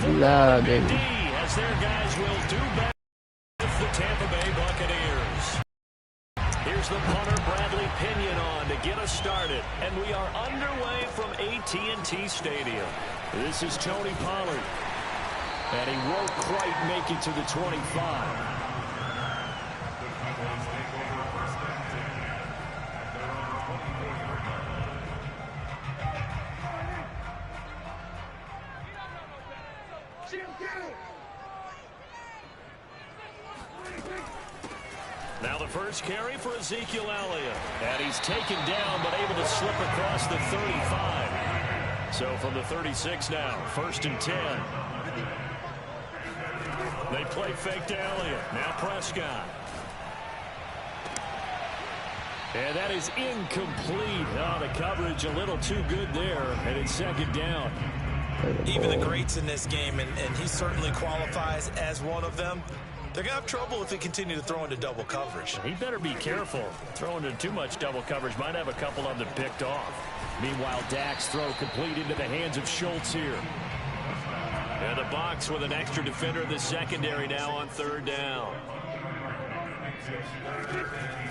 Love it. As their guys will do better with the Tampa Bay Buccaneers. Here's the punter, Bradley Pinion, on to get us started. And we are underway from AT&T Stadium. This is Tony Pollard. And he won't quite make it to the 25. Now the first carry for Ezekiel Elliott. And he's taken down, but able to slip across the 35. So from the 36 now, 1st and 10. They play fake to Elliott. Now Prescott. And that is incomplete. Oh, the coverage a little too good there. And it's 2nd down. Even the greats in this game, and he certainly qualifies as one of them, they're going to have trouble if they continue to throw into double coverage. He better be careful. Throwing into too much double coverage might have a couple of them picked off. Meanwhile, Dak's throw complete into the hands of Schultz here. And the box with an extra defender in the secondary now on 3rd down.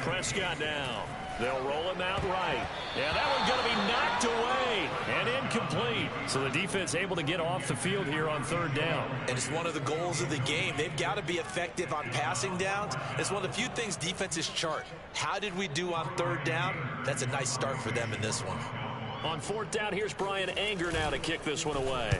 Prescott now. They'll roll him out right. Yeah, that one's going to be knocked away and incomplete. So the defense able to get off the field here on 3rd down. And it's one of the goals of the game. They've got to be effective on passing downs. It's one of the few things defenses chart. How did we do on 3rd down? That's a nice start for them in this one. On 4th down, here's Brian Anger now to kick this one away.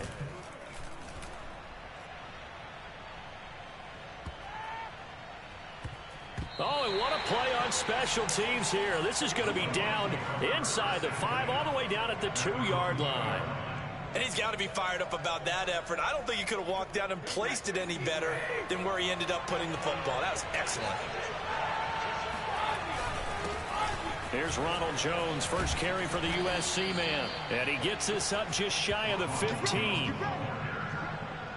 Oh, and what a play on special teams here. This is going to be down inside the 5, all the way down at the 2-yard line. And he's got to be fired up about that effort. I don't think he could have walked down and placed it any better than where he ended up putting the football. That was excellent. Here's Ronald Jones, first carry for the USC man. And he gets this up just shy of the 15.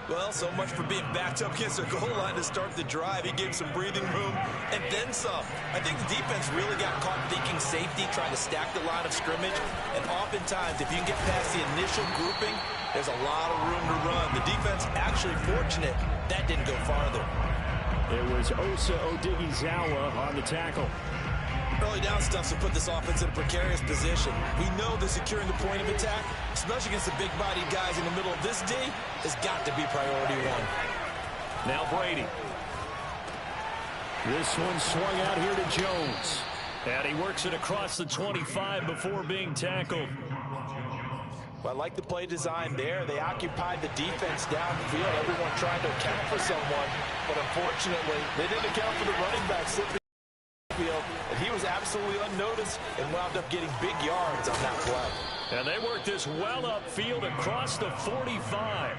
Well, so much for being backed up against their goal line to start the drive. He gave some breathing room and then some. I think the defense really got caught thinking safety, trying to stack the line of scrimmage. And oftentimes, if you can get past the initial grouping, there's a lot of room to run. The defense actually fortunate that didn't go farther. It was Osa Odighizuwa on the tackle. Early down stuff to put this offense in a precarious position. We know that securing the point of attack, especially against the big-bodied guys in the middle of this D, has got to be priority 1. Now Brady. This one swung out here to Jones. And he works it across the 25 before being tackled. Well, I like the play design there. They occupied the defense downfield. Everyone trying to account for someone. But unfortunately, they didn't account for the running back slipping. And he was absolutely unnoticed and wound up getting big yards on that play. And they worked this well upfield across the 45.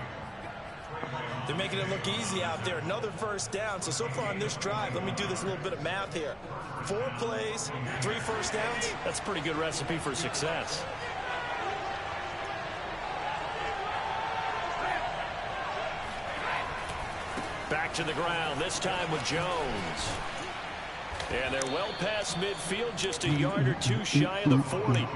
They're making it look easy out there. Another 1st down. So far on this drive, let me do this little bit of math here. 4 plays, 3 first downs. That's a pretty good recipe for success. Back to the ground, this time with Jones. And they're well past midfield, just a yard or 2 shy of the 40.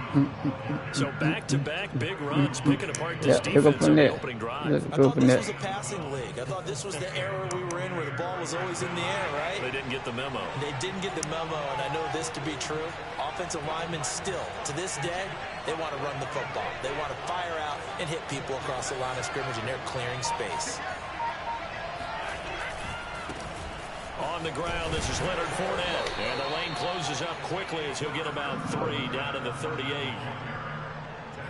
So back-to-back big runs, picking apart this defense on the opening drive. I thought this was a passing league. I thought this was the era we were in where the ball was always in the air, right? They didn't get the memo. They didn't get the memo, and I know this to be true. Offensive linemen still, to this day, they want to run the football. They want to fire out and hit people across the line of scrimmage, and they're clearing space. On the ground, this is Leonard Fournette. And the lane closes up quickly as he'll get about 3 down in the 38.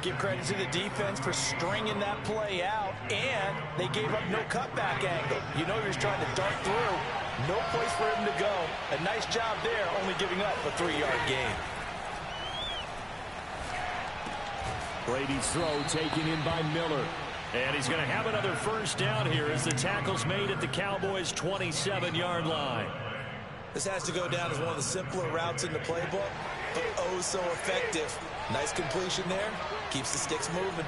Give credit to the defense for stringing that play out, and they gave up no cutback angle. You know he was trying to dart through. No place for him to go. A nice job there, only giving up a 3-yard gain. Brady's throw taken in by Miller. And he's going to have another 1st down here as the tackle's made at the Cowboys' 27-yard line. This has to go down as one of the simpler routes in the playbook, but oh so effective. Nice completion there. Keeps the sticks moving.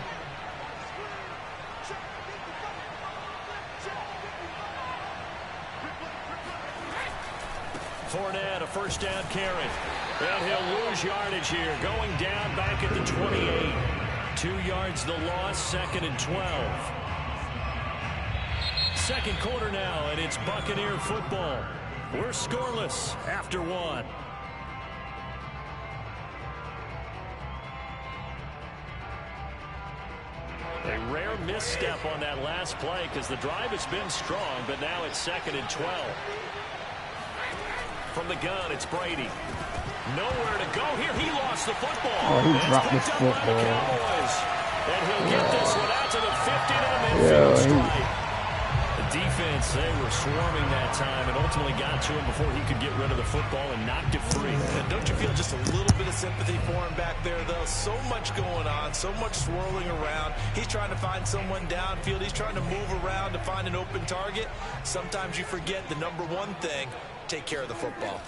Fournette, a 1st down carry. And he'll lose yardage here, going down back at the 28. 2 yards the loss, 2nd and 12. second quarter now, and it's Buccaneer football. We're scoreless after one. A rare misstep on that last play because the drive has been strong, but now it's 2nd and 12. From the gun, it's Brady. Nowhere to go here. He lost the football. Oh, he dropped this football. And he'll get this one out to the 50 to the midfield stripe. The defense, they were swarming that time and ultimately got to him before he could get rid of the football and knocked it free. And don't you feel just a little bit of sympathy for him back there, though? So much going on, so much swirling around. He's trying to find someone downfield. He's trying to move around to find an open target. Sometimes you forget the number one thing, take care of the football.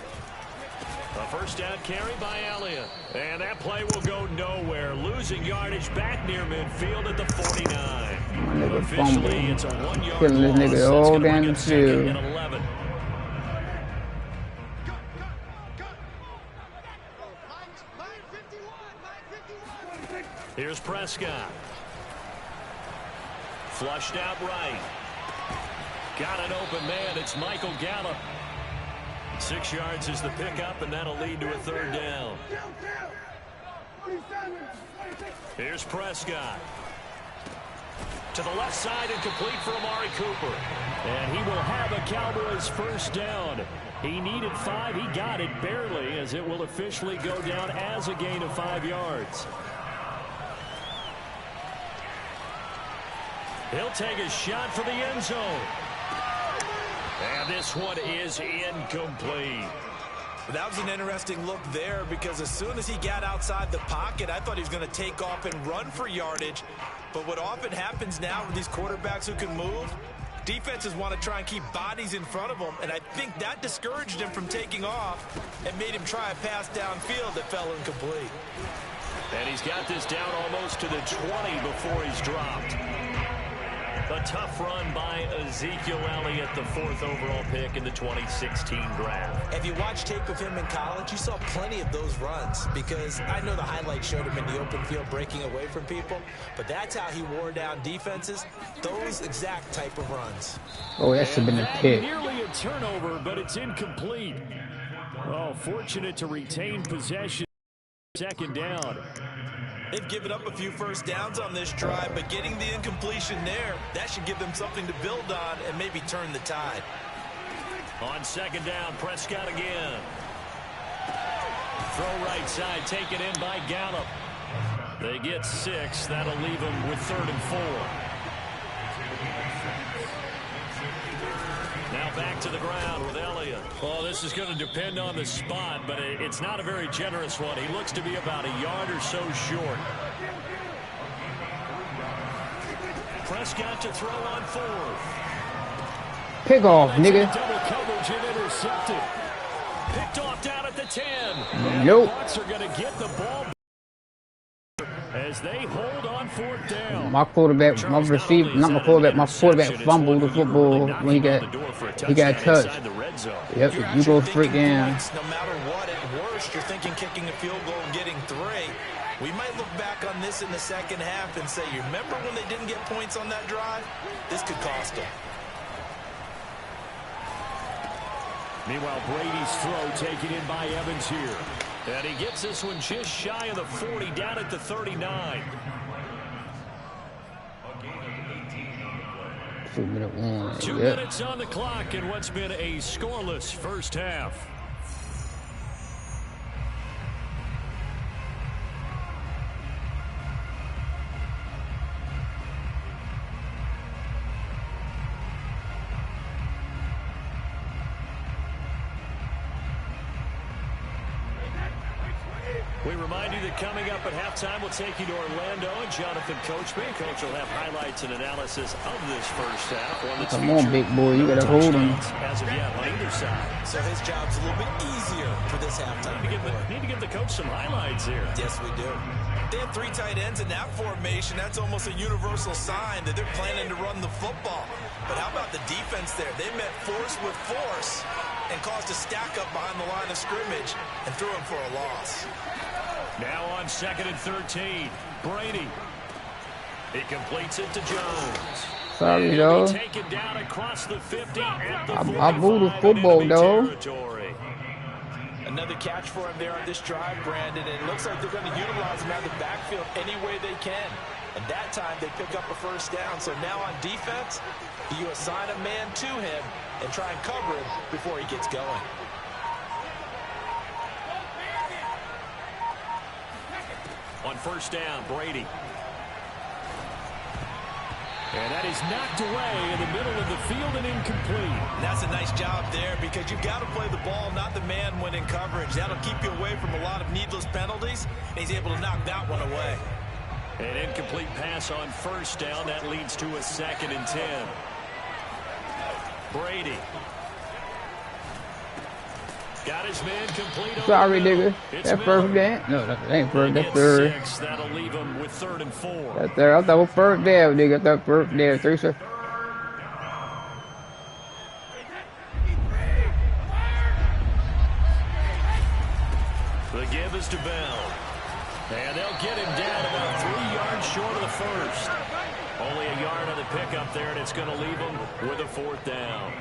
A first down carry by Elliott. And that play will go nowhere. Losing yardage back near midfield at the 49. Officially, it's a 1-yard killing this loss. nigga all down the field. And 11. Here's Prescott. Flushed out right. Got an open man. It's Michael Gallup. 6 yards is the pickup, and that'll lead to a 3rd down. Here's Prescott. To the left side and complete for Amari Cooper. And he will have a Cowboys first down. He needed 5. He got it barely, as it will officially go down as a gain of 5 yards. He'll take a shot for the end zone. And this one is incomplete. That was an interesting look there because as soon as he got outside the pocket, I thought he was going to take off and run for yardage. But what often happens now with these quarterbacks who can move, defenses want to try and keep bodies in front of them. And I think that discouraged him from taking off and made him try a pass downfield that fell incomplete. And he's got this down almost to the 20 before he's dropped. A tough run by Ezekiel Elliott, the 4th overall pick in the 2016 draft. If you watched tape of him in college, you saw plenty of those runs because I know the highlights showed him in the open field breaking away from people, but that's how he wore down defenses, those exact type of runs. Oh, that should have been a pick. Nearly a turnover, but it's incomplete. Oh, fortunate to retain possession. 2nd down. They've given up a few first downs on this drive, but getting the incompletion there, that should give them something to build on and maybe turn the tide. On 2nd down, Prescott again. Throw right side, taken in by Gallup. They get 6. That'll leave them with 3rd and 4. Now back to the ground with Elliott. Well, this is going to depend on the spot, but it's not a very generous one. He looks to be about a yard or so short. Prescott to throw on 4th. Pick off, nigga. Double coverage and intercepted. Picked off down at the 10. Nope. The Bucs are going to get the ball as they hold on 4th down. My quarterback, my receiver, not my quarterback, my quarterback fumbled the football when he got touched. Yep, you go straight down. No matter what, at worst, you're thinking kicking a field goal and getting 3. We might look back on this in the second half and say, you remember when they didn't get points on that drive? This could cost them. Meanwhile, Brady's throw taken in by Evans here. And he gets this one just shy of the 40, down at the 39. 2-minute warning. 2 minutes on the clock in what's been a scoreless first half. We remind you that coming up at halftime, we'll take you to Orlando and Jonathan Coachman. Coach will have highlights and analysis of this first half. Come on, big boy. You got to hold him. As of yet, on either side. So his job's a little bit easier for this halftime. Need to give the coach some highlights here. Yes, we do. They have 3 tight ends in that formation. That's almost a universal sign that they're planning to run the football. But how about the defense there? They met force with force and caused a stack up behind the line of scrimmage and threw him for a loss. Now on 2nd and 13, Brady. He completes it to Jones. Sorry, though. I moved the football, though. Another catch for him there on this drive, Brandon, and it looks like they're going to utilize him out of the backfield any way they can. And that time they pick up a first down. So now on defense, you assign a man to him and try and cover him before he gets going. On first down, Brady. And that is knocked away in the middle of the field and incomplete. And that's a nice job there because you've got to play the ball, not the man when in coverage. That'll keep you away from a lot of needless penalties, and he's able to knock that one away. An incomplete pass on first down. That leads to a 2nd and 10. Brady. Got his man complete. Sorry, nigga. That first down? No, that ain't first. That's third. That'll leave him with 3rd and 4. That's third. I thought it was first down, nigga. I thought first down. 3, sir. The give is to Bell. And they'll get him down about 3 yards short of the first. Only a yard on the pickup there, and it's going to leave him with a 4th down.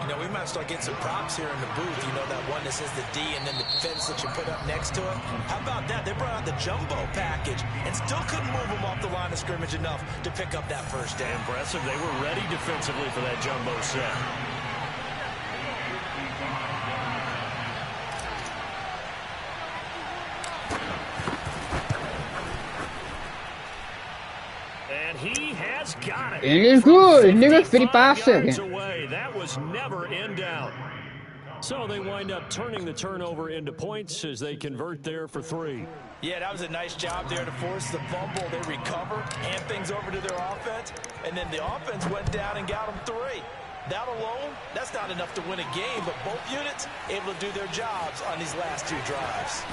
You know, we might start getting some props here in the booth. You know, that one that says the D and then the fence that you put up next to it. How about that? They brought out the jumbo package and still couldn't move them off the line of scrimmage enough to pick up that first down. Impressive. They were ready defensively for that jumbo set. And he has got it. And it's good, nigga. 55 seconds. Away. That was never in doubt. So they wind up turning the turnover into points as they convert there for 3. Yeah, that was a nice job there to force the fumble. They recover, hand things over to their offense, and then the offense went down and got them 3. That alone, that's not enough to win a game, but both units able to do their jobs on these last 2 drives.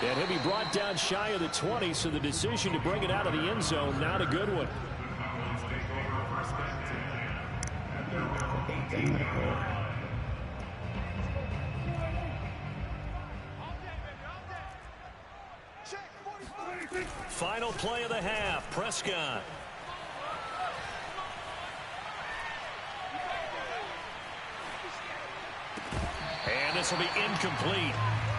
And he'll be brought down shy of the 20, so the decision to bring it out of the end zone, not a good one. Final play of the half, Prescott. And this will be incomplete.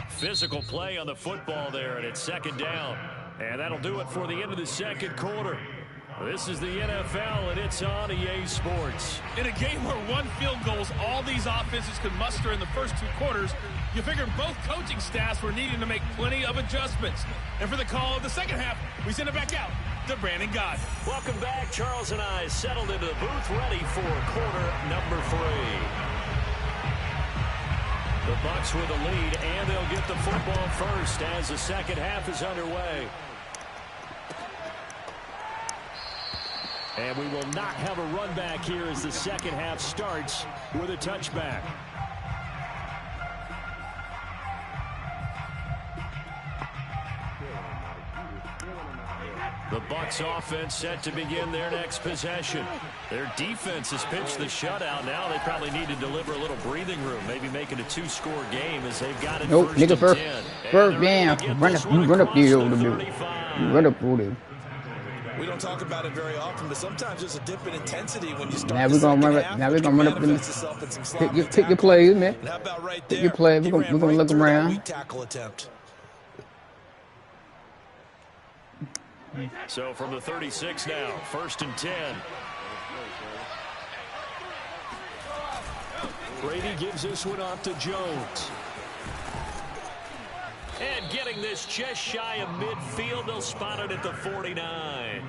Physical play on the football there, and it's 2nd down. And that'll do it for the end of the 2nd quarter. This is the NFL, and it's on EA Sports. In a game where 1 field goal is all these offenses could muster in the first 2 quarters, you figured both coaching staffs were needing to make plenty of adjustments. And for the call of the second half, we send it back out to Brandon Gott. Welcome back. Charles and I settled into the booth, ready for quarter number 3. The Bucs with the lead, and they'll get the football first as the second half is underway. And we will not have a run back here as the second half starts with a touchback. The Bucs offense set to begin their next possession. Their defense has pitched the shutout. Now they probably need to deliver a little breathing room, maybe make it a 2-score game as they've got it nope, first nigga, and first 10. down. You run up the over the You run up over there. We don't talk about it very often, but sometimes there's a dip in intensity when you start. Now we're gonna run up. Now we're gonna run up in. Pick your plays, man. How about right pick there? Your plays. We're gonna look around. Tackle attempt. So from the 36 now, 1st and 10. Brady gives this one off to Jones. And getting this just shy of midfield, they'll spot it at the 49.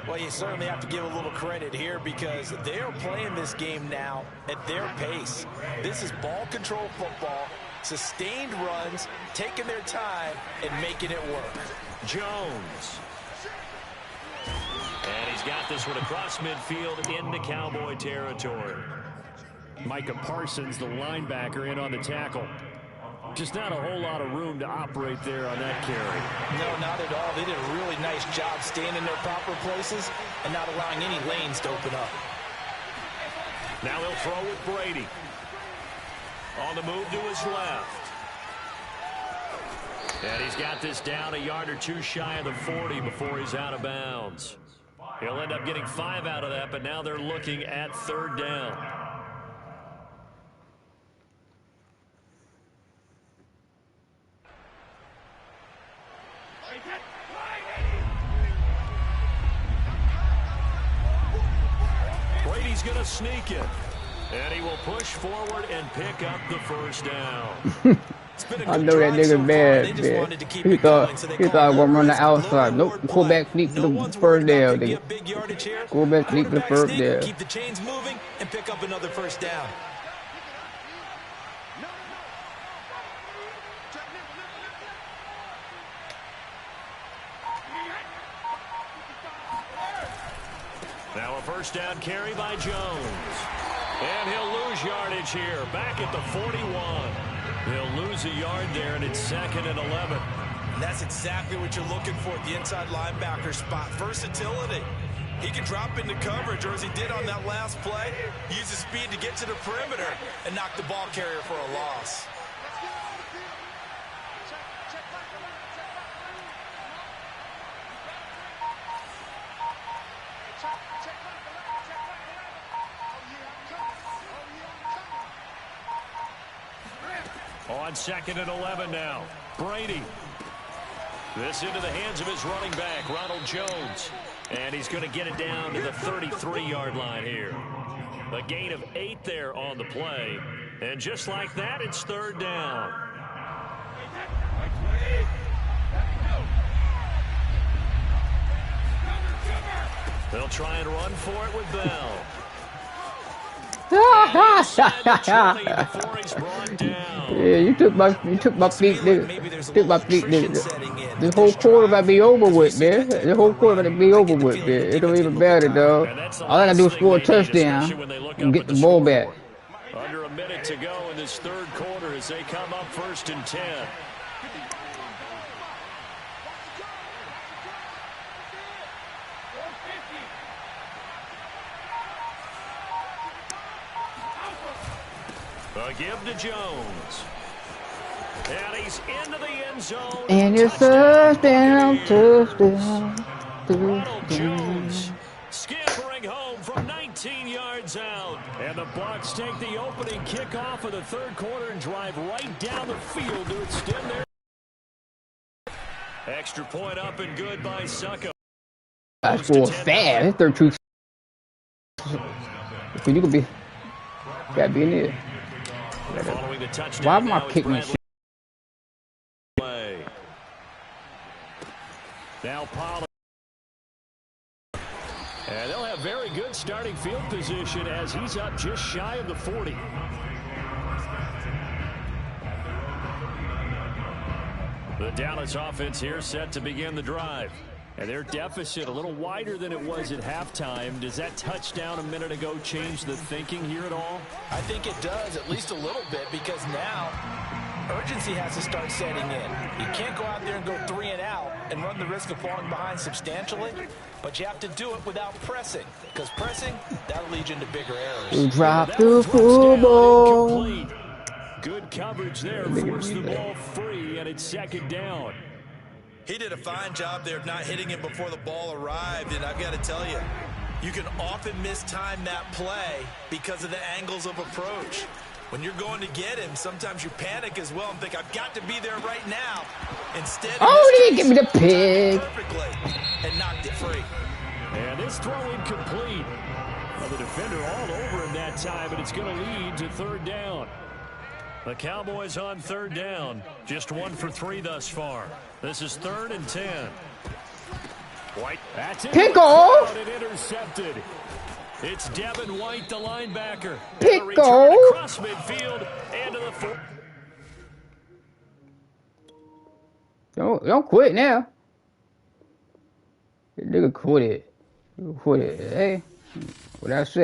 Well, you certainly have to give a little credit here because they are playing this game now at their pace. This is ball control football, sustained runs, taking their time, and making it work. Jones. And he's got this one across midfield into Cowboy territory. Micah Parsons, the linebacker, in on the tackle. Just not a whole lot of room to operate there on that carry. No, not at all. They did a really nice job staying in their proper places and not allowing any lanes to open up. Now he'll throw with Brady. On the move to his left. And he's got this down a yard or 2 shy of the 40 before he's out of bounds. He'll end up getting 5 out of that, but now they're looking at 3rd down. Brady's going to sneak it. And he will push forward and pick up the 1st down. I know that nigga bad, man. He thought I was gonna run the outside. Nope, go back sneak to the 1st down, nigga. Go back sneak to the 1st down. Keep the chains moving and pick up another 1st down. Now a 1st down carry by Jones. And he'll lose yardage here, back at the 41. He'll lose a yard there, and it's 2nd and 11. And that's exactly what you're looking for at the inside linebacker spot. Versatility. He can drop into coverage, or as he did on that last play, use his speed to get to the perimeter and knock the ball carrier for a loss. On 2nd and 11 now. Brady. This into the hands of his running back, Ronald Jones. And he's going to get it down to the 33-yard line here. A gain of 8 there on the play. And just like that, it's 3rd down. They'll try and run for it with Bell. Yeah, you took my feet, nigga. Took my feet, nigga. This whole quarter about to be over with, man. The whole quarter about to be over with, man. It don't even matter, dog. All I gotta do is score a touchdown and get the ball back. Under a minute to go in this 3rd quarter as they come up 1st and 10. A give to Jones. And he's into the end zone. And it's touchdown. Ronald Jones scampering home from 19 yards out. And the Bucs take the opening kickoff of the 3rd quarter and drive right down the field to extend their extra point up and good by Succo. I scored fast. 32. You could be. Gotta be in there. Why am I kicking shit? Now Pollard. And they'll have very good starting field position as he's up just shy of the 40. The Dallas offense here set to begin the drive. And their deficit a little wider than it was at halftime. Does that touchdown a minute ago change the thinking here at all? I think it does, at least a little bit, because now urgency has to start setting in. You can't go out there and go 3 and out and run the risk of falling behind substantially, but you have to do it without pressing, because pressing, that'll lead you into bigger errors. We dropped the football. Good coverage there, forced the ball free, and it's 2nd down. He did a fine job there of not hitting him before the ball arrived, and I've got to tell you, you can often mistime that play because of the angles of approach. When you're going to get him, sometimes you panic as well and think, I've got to be there right now. Instead, he didn't give me the pig. Perfectly and knocked it free. And this throw incomplete. Well, the defender all over him that time, and it's going to lead to 3rd down. The Cowboys on 3rd down. Just 1 for 3 thus far. This is 3rd and 10. White. That's it. Pickle. Intercepted. It's Devin White, the linebacker. Pickle. Across midfield and to the 4. Don't quit now. Nigga quit it. Quit it. Hey, what I say?